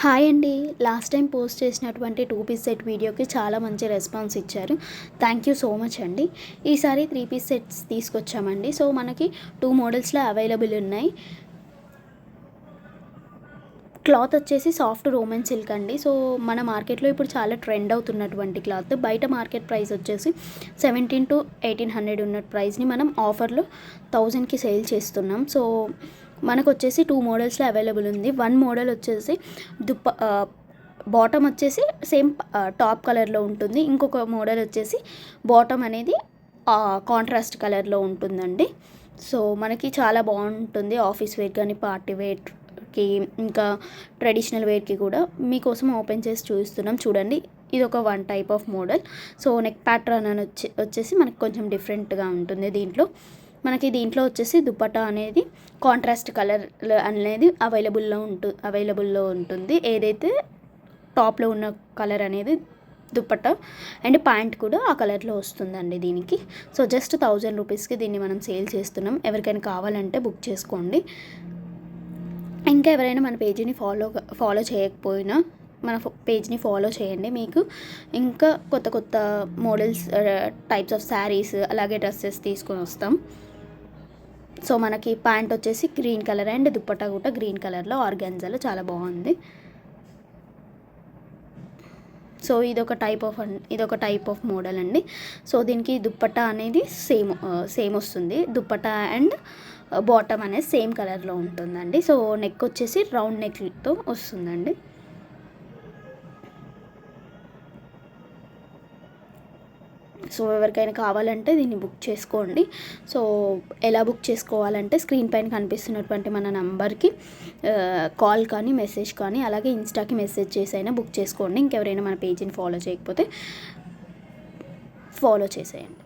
Hi అండి. Last time post చేసినటువంటి 2 piece set వీడియోకి చాలా మంచి రెస్పాన్స్ ఇచ్చారు. థ్యాంక్ యూ సో మచ్ అండి. ఈసారి 3 పీస్ సెట్స్ తీసుకొచ్చామండి. సో మనకి 2 మోడల్స్లో అవైలబుల్ ఉన్నాయి. క్లాత్ వచ్చేసి సాఫ్ట్ రోమన్ సిల్క్ అండి. సో మన మార్కెట్లో ఇప్పుడు చాలా ట్రెండ్ అవుతున్నటువంటి క్లాత్. బయట మార్కెట్ ప్రైస్ వచ్చేసి 1700 to 1800 ఉన్న ప్రైస్ని మనం ఆఫర్లో 1000కి సేల్ చేస్తున్నాం. సో మనకు వచ్చేసి 2 మోడల్స్లో అవైలబుల్ ఉంది. 1 మోడల్ వచ్చేసి బాటమ్ వచ్చేసి సేమ్ టాప్ కలర్లో ఉంటుంది. ఇంకొక మోడల్ వచ్చేసి బాటమ్ అనేది కాంట్రాస్ట్ కలర్లో ఉంటుందండి. సో మనకి చాలా బాగుంటుంది ఆఫీస్ వేర్ కానీ పార్టీ వేర్కి ఇంకా ట్రెడిషనల్ వేర్కి కూడా. మీకోసం ఓపెన్ చేసి చూపిస్తున్నాం చూడండి. ఇది ఒక 1 type of model. So neck pattern అని వచ్చేసి మనకి కొంచెం డిఫరెంట్గా ఉంటుంది. దీంట్లో వచ్చేసి దుపట్టా అనేది కాంట్రాస్ట్ కలర్ అనేది అవైలబుల్లో ఉంటుంది. ఏదైతే టాప్లో ఉన్న కలర్ అనేది దుపట్టా అండ్ ప్యాంట్ కూడా ఆ కలర్లో వస్తుందండి దీనికి. సో జస్ట్ 1000 రూపీస్కి దీన్ని మనం సేల్ చేస్తున్నాం. ఎవరికైనా కావాలంటే బుక్ చేసుకోండి. ఇంకా ఎవరైనా మన పేజీని ఫాలో చేయకపోయినా మన పేజ్ని ఫాలో చేయండి. మీకు ఇంకా కొత్త మోడల్స్, టైప్స్ ఆఫ్ శారీస్ అలాగే డ్రెస్సెస్ తీసుకొని వస్తాం. సో మనకి ప్యాంట్ వచ్చేసి గ్రీన్ కలర్ అండ్ దుపట్టా కూడా గ్రీన్ కలర్లో ఆర్గాన్జాలో చాలా బాగుంది. సో ఇదొక టైప్ ఆఫ్ మోడల్ అండి. సో దీనికి దుపట్టా అనేది సేమ్ వస్తుంది. దుపట్టా అండ్ బాటమ్ అనేది సేమ్ కలర్లో ఉంటుందండి. సో నెక్ వచ్చేసి రౌండ్ నెక్తో వస్తుందండి. సో ఎవరికైనా కావాలంటే దీన్ని బుక్ చేసుకోండి. సో ఎలా బుక్ చేసుకోవాలంటే స్క్రీన్ పైన కనిపిస్తున్నటువంటి మన నంబర్కి కాల్ కానీ మెసేజ్ కానీ అలాగే ఇన్స్టాకి మెసేజ్ చేసి అయినా బుక్ చేసుకోండి. ఇంకెవరైనా మన పేజీని ఫాలో చేయకపోతే ఫాలో చేసేయండి.